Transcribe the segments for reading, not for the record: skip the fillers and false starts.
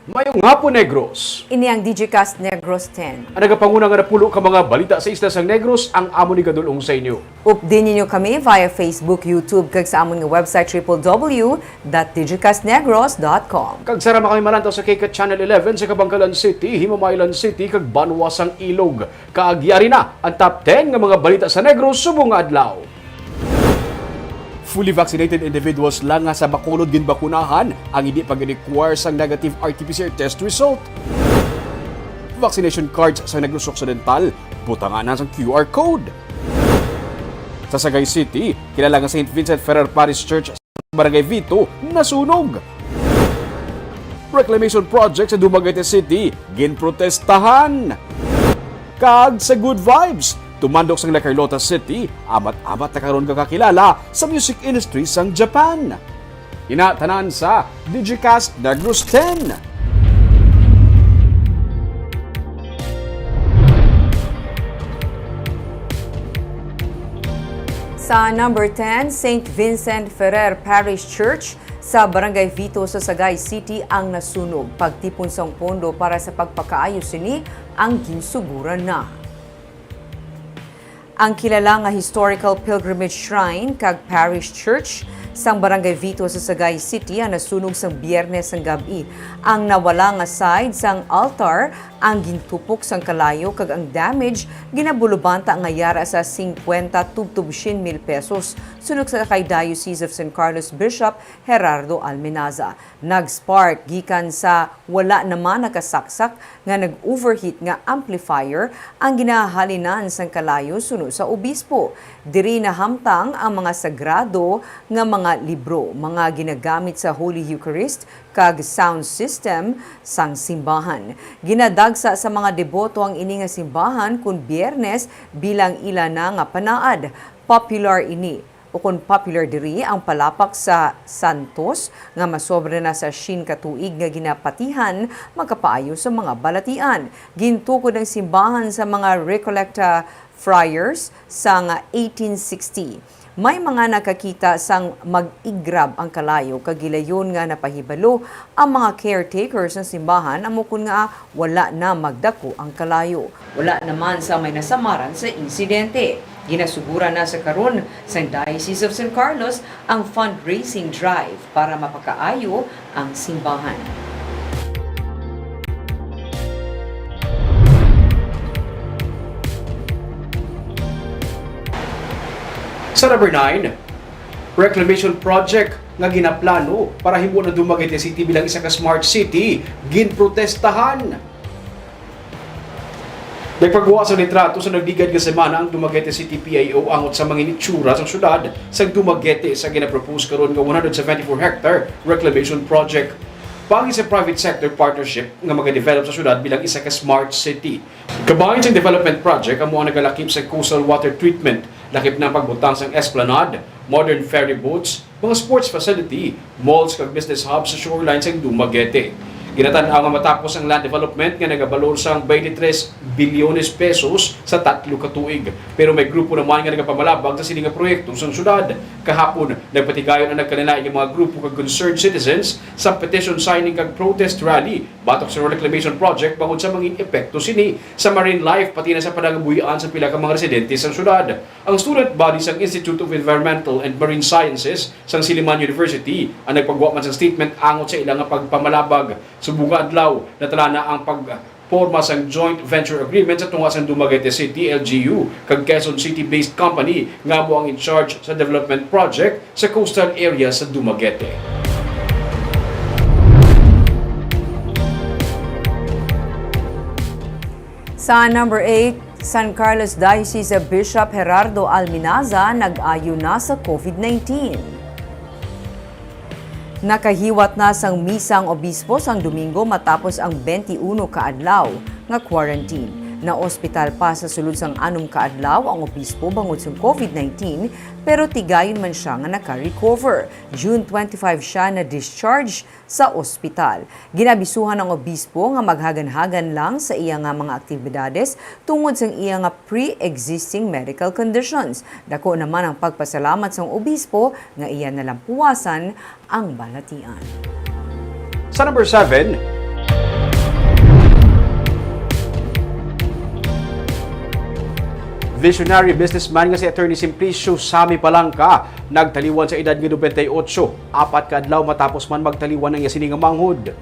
Mayong hapon, Negros. Ini ang Digicast Negros X. Ang nagapangunang nga napulo ka mga balita sa isla sang Negros ang amo ni kadulong sa inyo. Updin ninyo kami via Facebook, YouTube, kag sa amon nga website www.digicastnegros.com. Kag sarama kami malantaw sa Kikat Channel 11 sa Kabangkalan City, Himamaylan City, kag Banwasang Ilog. Kaagyari na ang top 10 nga mga balita sa Negros subong nga adlaw. Fully vaccinated individuals lang nga sa Bacolod ginbakunahan ang hindi pag-require sang negative RT-PCR test result. Vaccination cards sa Negros Occidental, butangan na sang QR code. Sa Sagay City, kilala nga St. Vincent Ferrer Parish Church sa Barangay Vito, nasunog. Reclamation project sa Dumaguete City, ginprotestahan. Kag sa Good Vibes, tumandok sang La Carlota City, amat-amat na karon kakakilala sa music industry sang Japan. Inatanan sa Digicast Negros X. Sa number 10, St. Vincent Ferrer Parish Church sa Barangay Vito sa Sagay City ang nasunog. Pagtipon sang pondo para sa pagpakaayos sini ang ginsuguran na. Ang kilala nga historical pilgrimage shrine kag parish church sang Barangay Vito sa Sagay City ang nasunog sang Biyernes sang gabi. Ang nawala nga side sang altar ang gintupok sang kalayo kag ang damage ginabulubanta nga yara sa 50 tubtub mil pesos sunog sa kay Diocese of San Carlos Bishop Gerardo Almenaza. Nag-spark gikan sa wala naman nakasaksak nga nag-overheat nga amplifier ang ginahalinan sang kalayo sunog sa obispo. Diri nahamtang ang mga sagrado nga mga libro, mga ginagamit sa Holy Eucharist kag sound system sang simbahan. Ginadagsa sa mga deboto ang ini nga simbahan kun Biyernes bilang ila na nga panaad. Popular ini o kung popular diri ang palapak sa Santos nga masobra na sa katuig nga ginapatihan magkapaayo sa mga balatian. Gintukod ang simbahan sa mga Recollecta friars sa 1860. May mga nakakita sang mag-igrab ang kalayo kagilayon nga napahibalo ang mga caretakers ng simbahan amukon nga wala na magdako ang kalayo. Wala naman sa may nasamaran sa insidente. Ginasugura na sa karon sa Diocese of San Carlos ang fundraising drive para mapakaayo ang simbahan. Sa number 9, reclamation project nga ginaplano para himo na Dumaguete City bilang isa ka smart city, ginprotestahan. Nagpagawa sa litrato sa nagdigad nga semana ang Dumaguete City PIO angot sa mga initsura sa syudad sa Dumaguete sa ginapropose karon nga 174 hectare reclamation project. Pagi sa private sector partnership nga mag-develop sa syudad bilang isa ka smart city. Kabahin sa development project amo ang nagalakip sa coastal water treatment, lakip ng pagbutang sa esplanade, modern ferry boats, mga sports facility, malls kag business hubs sa shoreline sa Dumaguete. Ginatan-aw nga matapos ang land development nga nagabalor sang 23 bilyones pesos sa 3 ka tuig. Pero may grupo naman nga nagapamalabag sa sining nga proyekto sa syudad. Kahapon, nagpatigayon ang nagkanila ng mga grupo kag concerned citizens sa petition signing kag protest rally batok sa reclamation project bangod sa mga epekto sini sa marine life pati na sa panagabuhian sa pila ka mga residente sa syudad. Ang student body sang Institute of Environmental and Marine Sciences sang Silliman University ang nagpagawa man sa statement angot sa ilang nga pagpamalabag. Subunga adlaw natala na ang pagporma sang joint venture agreement sa tunga sang Dumaguete City LGU kag Quezon City-based company nga mo ang in charge sa development project sa coastal area sa Dumaguete. Sa number 8, San Carlos Diocese of Bishop Gerardo Almenaza nag-ayo na sa COVID-19. Nakahiwat na sang misang obispo sang Domingo matapos ang 21 kaadlaw nga quarantine. Na ospital pa sa sulod sang 6 kaadlaw ang obispo bangod sa COVID-19 pero tigayon man siya nga naka-recover. June 25 siya na discharge sa ospital. Ginabisuhan ng obispo nga maghagan-hagan lang sa iya nga mga aktibidades tungod sa iya nga pre-existing medical conditions. Dako naman ang pagpasalamat sang obispo nga iya nalang puwasan ang balatian. Sa number 7, Visionary businessman nga si Attorney Simplicio Sami Palangka nagtaliwan sa edad nga 28, apat ka adlaw matapos man magtaliwan ang yasini nga manghod.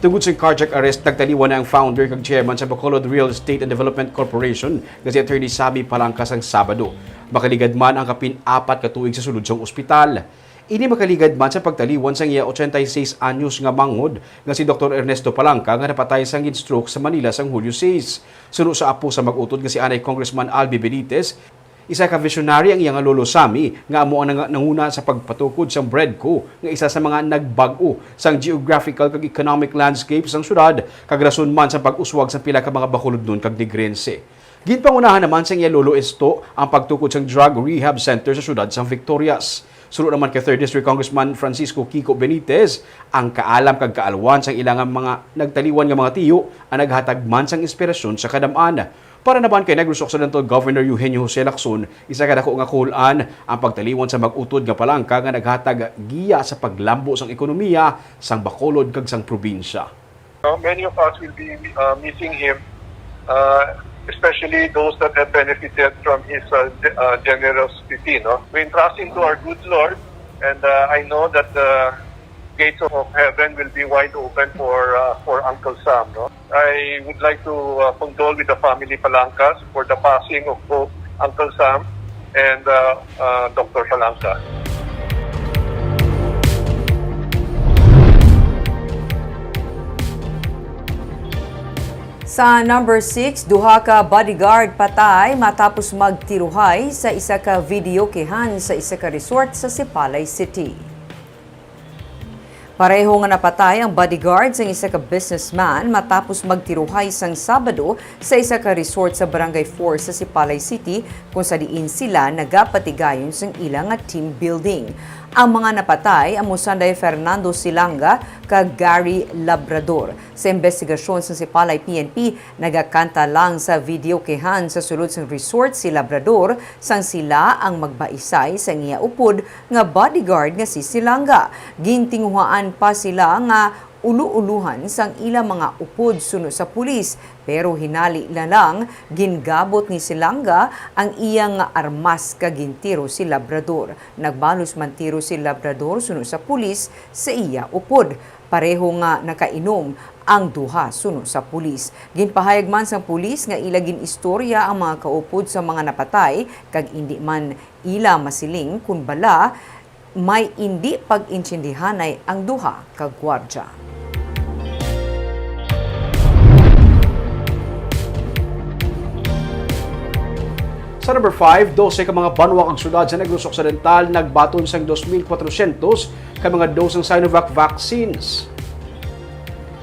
Tungod sa carjack arrest, nagtaliwan na ang founder kag chairman sa Bacolod Real Estate and Development Corporation nga si Attorney Sami Palangka sang Sabado. Makaligad man ang kapin apat ka tuig sa sulod sang ospital. Ini makaligad man sa pagtaliwan sang iya 86 anyos nga manghod nga si Dr. Ernesto Palangka nga napatay sang stroke sa Manila sang Hulyo 6. Suno sa apo sa mag-utod nga si anay Congressman Albi Benitez, isa ka visionary ang iyang lolo Sami nga amo ang nanguna sa pagpatukod sang Breadco nga isa sa mga nagbag-o sang geographical kag economic landscape sang syudad kag rason man sa pag-uswag sa pila ka mga bakulod nun kag digrense. Ginpangunahan naman sang iya lolo Esto ang pagtukod sang drug rehab center sa syudad sang Victorias. Sunod naman kay 3rd District Congressman Francisco Kiko Benitez, ang kaalam kag kaalwan sang ilang mga nagtaliwan nga mga tiyo ang naghatag man sang inspirasyon sa kadam-an. Para naman kay Negros Occidental Governor Eugenio Jose Lacson, isa ka dako nga kuhulan ang pagtaliwan sa mag-utod nga Palangka nga naghatag giya sa paglambo sang ekonomiya sang Bacolod kag sang probinsya. Many of us will be missing him, especially those that have benefited from his generosity. No? We entrust him to our good Lord, and I know that the gates of heaven will be wide open for Uncle Sam. No? I would like to condole with the family Palangkas for the passing of both Uncle Sam and Dr. Palangka. Sa number 6, duha ka bodyguard patay matapos magtiruhay sa isa ka videokehan sa isa ka resort sa Sipalay City. Pareho nga napatay ang bodyguard sa isa ka businessman matapos magtiruhay sang Sabado sa isa ka resort sa Barangay 4 sa Sipalay City kung sa diin sila nagapatigayon sang ilang nga team building. Ang mga napatay amo Sanday Fernando Silanga kag Gary Labrador. Sa investigasyon sa Sipalay PNP, nagakanta lang sa videokehan sa sulod sang resort si Labrador sang sila ang magbaisay sa iya upod nga bodyguard nga si Silanga. Gintinguhaan pa sila nga ulu-uluhan sang ilang mga upod suno sa pulis, pero hinali na lang gingabot ni Silanga ang iyang armas kag gintiro si Labrador. Nagbalos man tiro si Labrador suno sa pulis sa iya upod. Pareho nga nakainom ang duha suno sa pulis. Ginpahayag man sang pulis nga ila ginistorya ang mga kaupod sa mga napatay kag indi man ila masiling kun bala may hindi pag-intsindihanay ang duha ka gwardya. Sa number 5, 12 ka mga banwa ang syudad sa Negros Occidental nagbaton sang 2,400 ka mga dose ng Sinovac vaccines.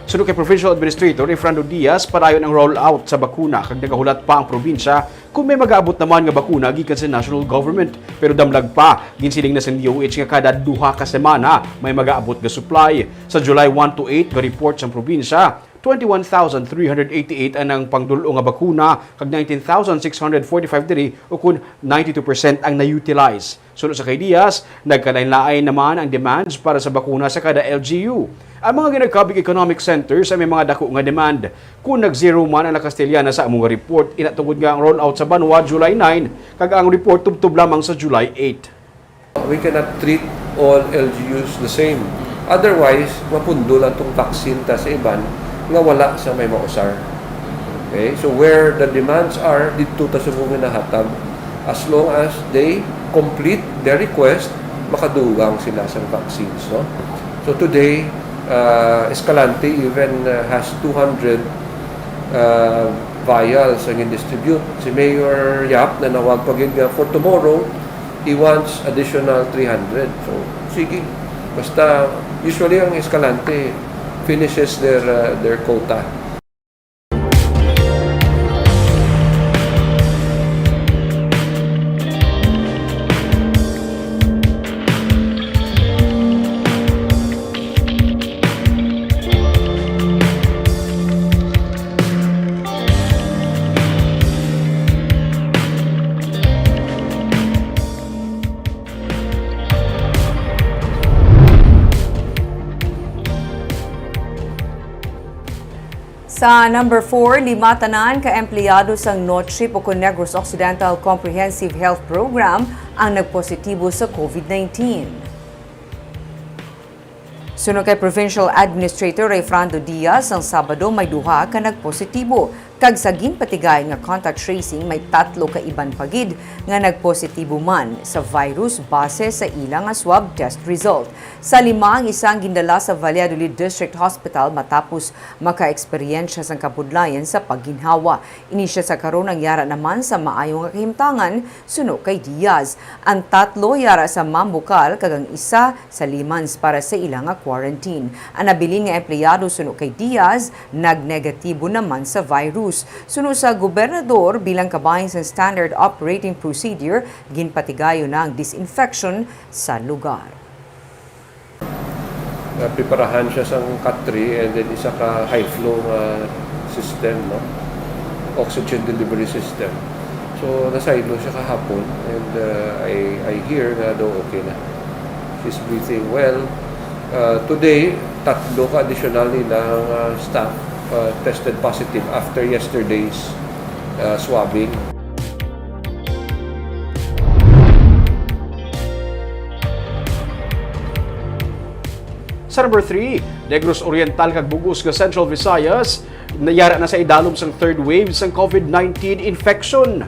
Sunod kay Provincial Administrator Efrando Diaz, padayon ang rollout sa bakuna kag nagahulat pa ang probinsya kung may mag-aabot naman nga bakuna gikan sa national government. Pero damlag pa, ginsiling na sa DOH nga kada duha ka semana may mag-aabot nga supply. Sa July 1 to 8 nga report sa probinsya, 21,388 ang pangdulo nga bakuna kag 19,645 diri o kun 92% ang na-utilize. Sunod sa kay Diaz, nagkalain-lain naman ang demands para sa bakuna sa kada LGU. Ang mga ginagkabig economic centers ay may mga dako nga demand. Kung nag-zero man ang Castellana sa among report, inatungod nga ang rollout sa Banwa July 9 kag ang report tubtob lamang sa July 8. We cannot treat all LGUs the same. Otherwise, mapundol ang itong vaccine ta sa iban nga wala sa may mausar. Okay? So where the demands are, dito ta subong nahatag. As long as they complete their request, makadugang sila sa vaccines. No? So today, Escalante even has 200 vials ang distribute. Si Mayor Yap na nawag pagin nga for tomorrow, he wants additional 300. So sige, basta usually ang Escalante finishes their quota. Sa number 4, limatanan ka empleyado sang Noche Poco Negros Occidental Comprehensive Health Program ang nagpositibo sa COVID-19. Sunod kay Provincial Administrator Rayfrando Diaz, ang Sabado may duha ka nagpositibo. Kag sa ginpatigay nga contact tracing may 3 ka iban pagid nga nagpositibo man sa virus base sa ilang nga swab test result. Sa 5 ang isang gindala sa Valladolid District Hospital matapos maka-eksperyensya sa kabudlayan sa pagginhawa. Inisya sa karon ang yara naman sa maayong kahimtangan suno kay Diaz. Ang 3 yara sa Mambukal kag ang isa sa Limans para sa ilang nga quarantine. Ang nabilin nga empleyado suno kay Diaz nagnegatibo naman sa virus. Suno sa gobernador bilang kabahin sa standard operating procedure, ginpatigayo na ang disinfection sa lugar. Preparahan siya sa cut 3 and then isa ka high flow system, no? Oxygen delivery system. So nasaylo siya kahapon and I hear na daw okay na. She's breathing well. Today, 3 ka additionally ng staff tested positive after yesterday's swabbing. Sa number 3, Negros Oriental kag Bugos nga Central Visayas nayara na sa idalom sang third wave sang COVID-19 infection.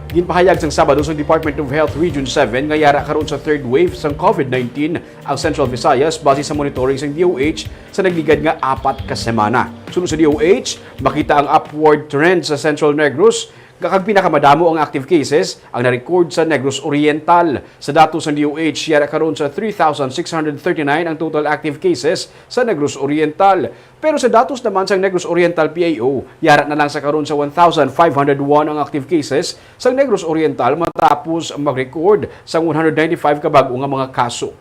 Ginpahayag sang Sabado sa Department of Health Region 7 nga yara karon sa third wave sang COVID-19 ang Central Visayas base sa monitoring sang DOH sa nagligad nga 4 ka semana. Sunod sa DOH, makita ang upward trend sa Central Negros. Kag pinakamadamo ang active cases ang na-record sa Negros Oriental. Sa datos ng DOH, yara karon sa 3,639 ang total active cases sa Negros Oriental. Pero sa datos naman sa Negros Oriental PAO, yara na lang sa karon sa 1,501 ang active cases sa Negros Oriental matapos mag-record sa 195 ka bag-o nga mga kaso.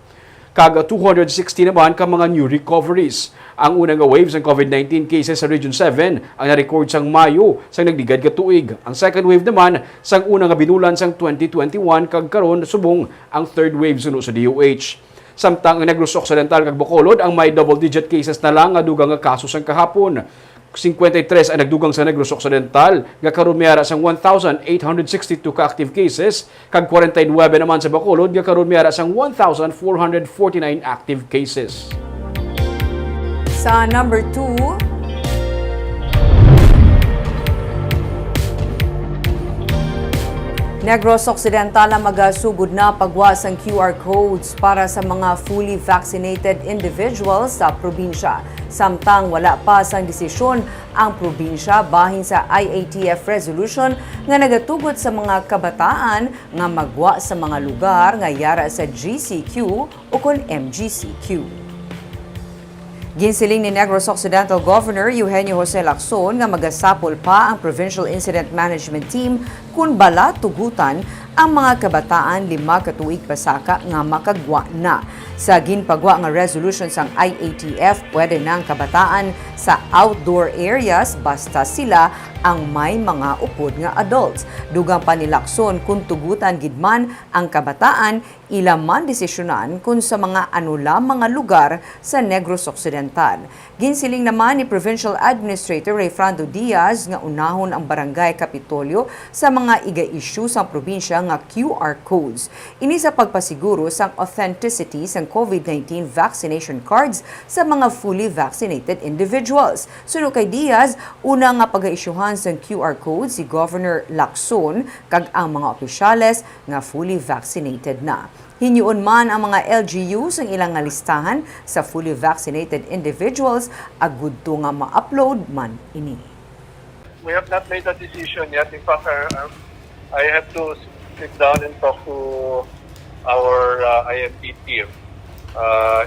Kag 260 naman ka mga new recoveries. Ang unang wave ng COVID-19 cases sa Region 7 ang na-record sang Mayo sang nagligad ka tuig. Ang second wave naman sang unang binulan sang 2021 kag karon subong ang third wave suno sa DOH. Samtang ang Negros Occidental kag Bacolod ang may double-digit cases na lang nga dugang nga kaso sang kahapon. 53 ang nagdugang sa Negros Occidental, nga karon mayara sang 1,862 ka-active cases, kag 49 naman sa Bacolod, nga karon mayara sang 1,449 active cases. Sa number 2, Negros Occidental ang magasugod na pagwas ang QR codes para sa mga fully vaccinated individuals sa probinsya. Samtang wala pa sang desisyon ang probinsya bahin sa IATF resolution nga nagatugod sa mga kabataan nga magwa sa mga lugar nga yara sa GCQ o kon MGCQ. Ginsiling ni Negros Occidental Governor Eugenio Jose Lacson nga magasapol pa ang Provincial Incident Management Team kung bala tugutan ang mga kabataan 5 katuig pasaka nga makagwa na. Sa ginpagwa nga resolution sang IATF, pwede ng kabataan sa outdoor areas basta sila ang may mga upod nga adults. Dugang pa ni Lacson kung tugutan gidman ang kabataan, ilaman desisyonan kung sa mga anula mga lugar sa Negros Occidental. Ginsiling naman ni Provincial Administrator Rayfrando Diaz nga unahon ang Barangay Kapitolyo sa mga iga-issue sa probinsya nga QR codes. Ini sa pagpasiguro sang authenticity sang COVID-19 vaccination cards sa mga fully vaccinated individuals. Suno kay Diaz, una nga pag-isyuhan sang QR code si Governor Lacson kag ang mga opisyales nga fully vaccinated na. Hinyuon man ang mga LGUs ang ilang nga listahan sa fully vaccinated individuals agud to nga ma-upload man ini. We have not made a decision yet. In fact, I have to sit down and talk to our INP team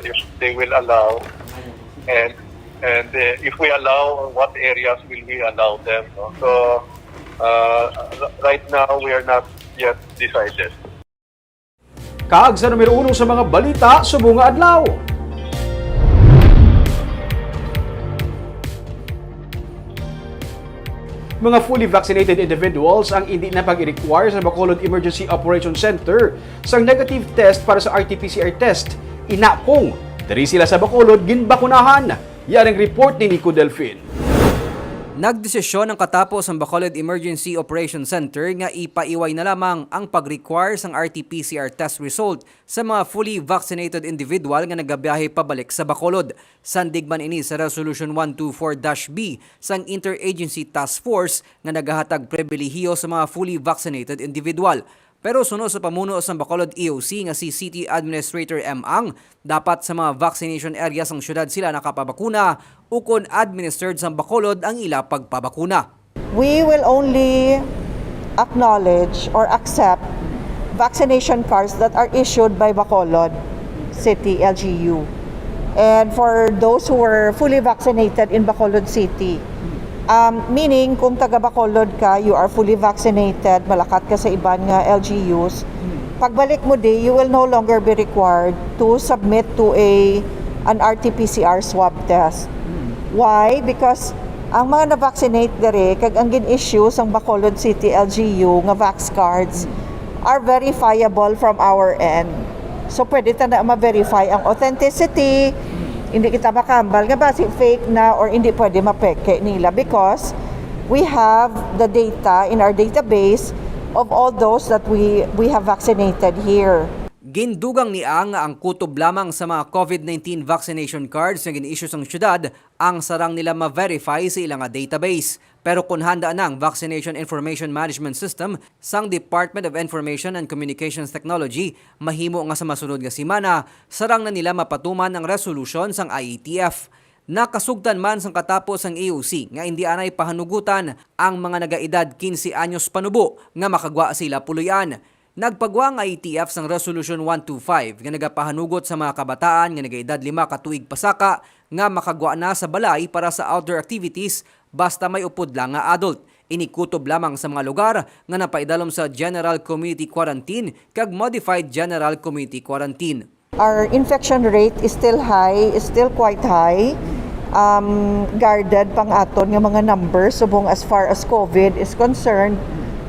if they will allow, and if we allow, what areas will we allow them? No? So right now we are not yet decided. Kaag sa numero 1 sa mga balita subong nga adlaw. Mga fully vaccinated individuals ang hindi na pag-require sa Bacolod Emergency Operation Center sang negative test para sa RT-PCR test. Inakong, dari sila sa Bacolod ginbakunahan. Yaring report ni Nico Delfin. Nagdesisyon ng katapos ang Bacolod Emergency Operation Center nga ipaiway na lamang ang pag-require sang RT-PCR test result sa mga fully vaccinated individual nga nagabiyahe pabalik sa Bacolod. Sandigman ini sa Resolution 124-B sang Interagency Task Force nga nagahatag pribilehiyo sa mga fully vaccinated individual. Pero sunod sa pamuno sa Bacolod EOC nga si City Administrator M. Ang, dapat sa mga vaccination areas ng syudad sila nakapabakuna ukon administered sa Bacolod ang ila pagpabakuna. We will only acknowledge or accept vaccination cards that are issued by Bacolod City LGU. And for those who were fully vaccinated in Bacolod City, meaning kung taga Bacolod ka, you are fully vaccinated, malakat ka sa iban nga LGUs, pagbalik mo you will no longer be required to submit to an RT-PCR swab test. Why? Because ang mga na-vaccinate dere, kag ang gin-issue sang Bacolod City LGU nga vax cards are verifiable from our end. So pwede ta na ma-verify ang authenticity, hindi kita makambal nga basi fake na or hindi pwede mapeke nila because we have the data in our database of all those that we have vaccinated here. Gindugang ni Ang nga ang kutob lamang sa mga COVID-19 vaccination cards na gin-issue sang syudad ang sarang nila ma-verify sa ilang database. Pero kung handa na ang Vaccination Information Management System sang Department of Information and Communications Technology, mahimo nga sa masunod nga simana, sarang na nila mapatuman ang resolution sang IETF. Nakasugtan man sang katapos ang EOC nga hindi anay pahanugutan ang mga nagaedad 15 anyos panubo nga makagwa sila puluyan. Nagpagwa ang IETF sang Resolution 125 nga nagapahanugot sa mga kabataan nga nagaedad 5 ka tuig pasaka nga makagwa na sa balay para sa outdoor activities basta may upod lang nga adult. Inikutob lamang sa mga lugar nga napaidalom sa General Community Quarantine kag Modified General Community Quarantine. Our infection rate is still high, is still quite high. Guarded pang aton nga mga numbers subong as far as COVID is concerned.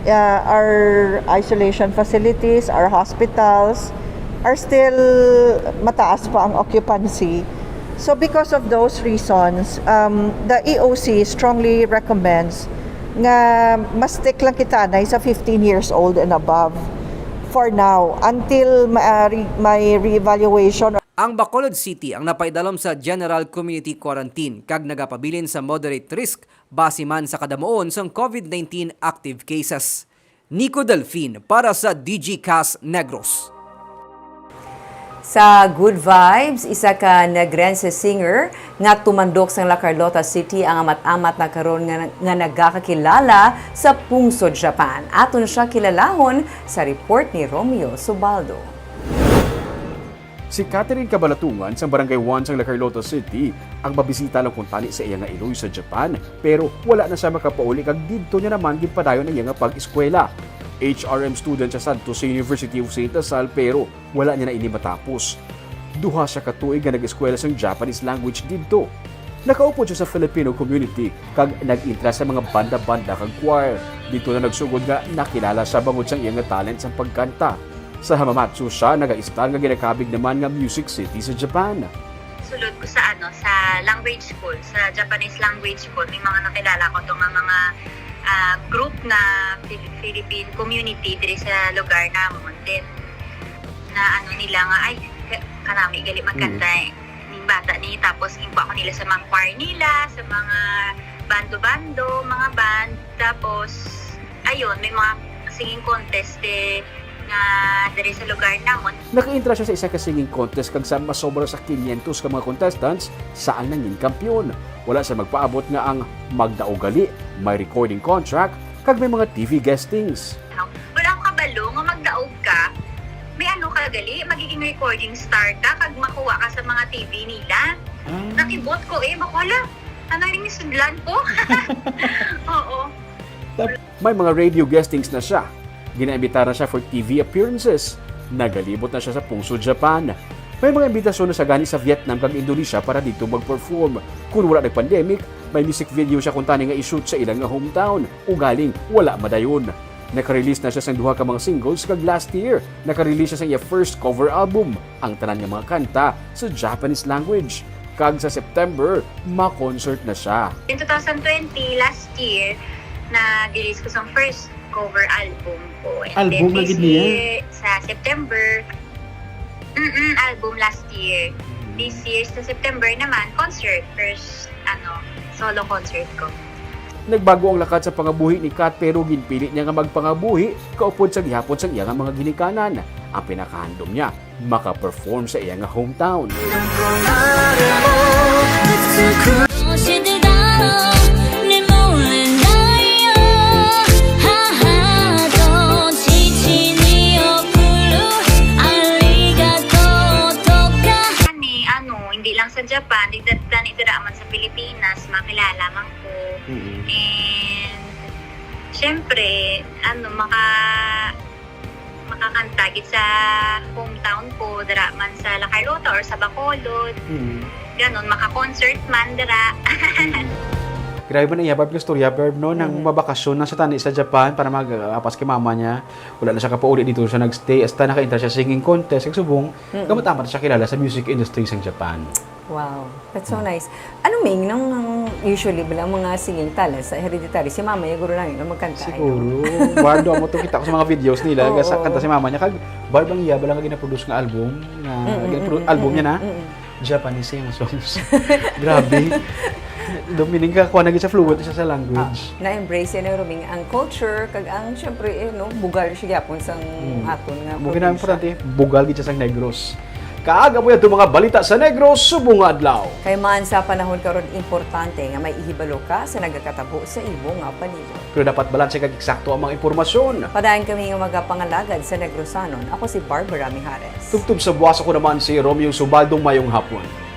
Our isolation facilities, our hospitals are still mataas pa ang occupancy. So because of those reasons, the EOC strongly recommends nga mas stick lang kita na sa 15 years old and above for now until may re-evaluation. Ang Bacolod City ang napaidalom sa General Community Quarantine kag nagapabilin sa moderate risk base man sa kadamoon sang COVID-19 active cases. Nico Delfin para sa Digicast Negros. Sa Good Vibes, isa ka Negrense singer nga tumandok sa La Carlota City ang amat-amat na karon nga nagakakilala sa Pungsod, Japan. Aton siya kilalahon sa report ni Romeo Subaldo. Si Catherine Kabalatungan sa Barangay 1 sa La Carlota City ang mabisita lang kung tani sa iya nga iloy sa Japan pero wala na siya makapauli kag didto niya naman ginpadayon ang iya nga pag-eskwela. HRM student siya sadto sa University of St. Lasal pero wala niya na ini matapos. Duha siya ka tuig nga nag-eskwela sa Japanese language didto. Nakaupo siya sa Filipino community kag nag-intra sa mga banda-banda kag choir. Dito na nagsugod nga nakilala siya bangod sa iya nga talent sa pagkanta. Sa Hamamatsu siya, nag-a-star nga ginakabig naman nga Music City sa Japan. Sulod ko sa sa language school, sa Japanese language school, may mga nakilala ko itong mga group na Philippine community diri sa lugar namon. Then na nila nga ay kanami gali magkanta ning bata ni tapos impa ko nila sa mga choir nila, sa mga bando-bando, mga band. Tapos ayun, may mga singing contest nga diri sa lugar namon. Naka-intra siya sa isa ka singing contest kag sa masobra sa 500 ka mga contestants saan nangin kampiyon. Wala sa magpaabot nga ang magdaogali, may recording contract kag may mga TV guestings. Wala akong kabalo nga magdaog ka. May kagali, magiging recording star ka kag makuha ka sa mga TV nila. Nakibot ko makuha. Ano ring isudlan ko? Oo. May mga radio guestings na siya. Ginaimbita na siya for TV appearances. Nagalibot na siya sa Pungsod, Japan. May mga imbitasyon na sa gani sa Vietnam kag Indonesia para dito mag-perform. Kung wala nag-pandemic, may music video siya kung tani nga i-shoot sa ilang nga hometown. Ugaling, wala madayon. Naka-release na siya sa duha ka mga singles kag last year. Naka-release siya sa iya first cover album, ang tanan nga mga kanta sa Japanese language. kag sa September ma-concert na siya. In 2020, last year, na-release ko sa first cover album ko. And Album na then this gid niya? year, sa September, album last year. This year, sa September naman, concert. First, solo concert ko. Nagbago ang lakad sa pangabuhi ni Kat pero ginpili niya nga magpangabuhi kaupod sa gihapon sa iyang mga ginikanan. Ang pinakahandom niya, maka-perform sa iyang hometown. Hindi lang sa Japan, didaraman sa Pilipinas, makilala man ko. And, syempre, makakantagit sa hometown ko, daraman sa La Carlota or sa Bacolod. Ganon, maka-concert man, dara. Grabe ba na iya, Barb, storya, Barb, no? Nang mabakasyon na sa tani sa Japan para mag-apas kay mama niya. Wala na siya kapauli dito siya nag-stay. Hasta naka-enter siya singing contest. Subong, kamatama na siya kilala sa music industry sa Japan. Wow, that's so nice. Ano, Ming, nang usually bilang mga singing talent sa Hereditary, si mama yung guro namin na magkanta. Siguro. Barb, mo to kita ko sa mga videos nila. Sa kanta si mama niya. Kag, Barb, ang iya, balang gina-produce nga album. Album niya na. Japanese yung songs. Grabe. Domining ka, kuha na sa fluent siya sa language. Na-embrace yan Ruming ang culture, kag ang syempre, bugal siya yapon sang aton nga. Mungkin na importante, bugal gid siya sang Negros. Kaaga mo yan itong mga balita sa Negros, subong adlaw. Kay man sa panahon karon importante nga may ihibalo ka sa nagakatabo sa imo nga palibot. Pero dapat balanse kag eksakto ang mga impormasyon. Padayon kami nga magapangalagad sa Negrosanon. Ako si Barbara Mijares. Tugtog sa buwas ako naman si Romeo Subaldong Mayong Hapon.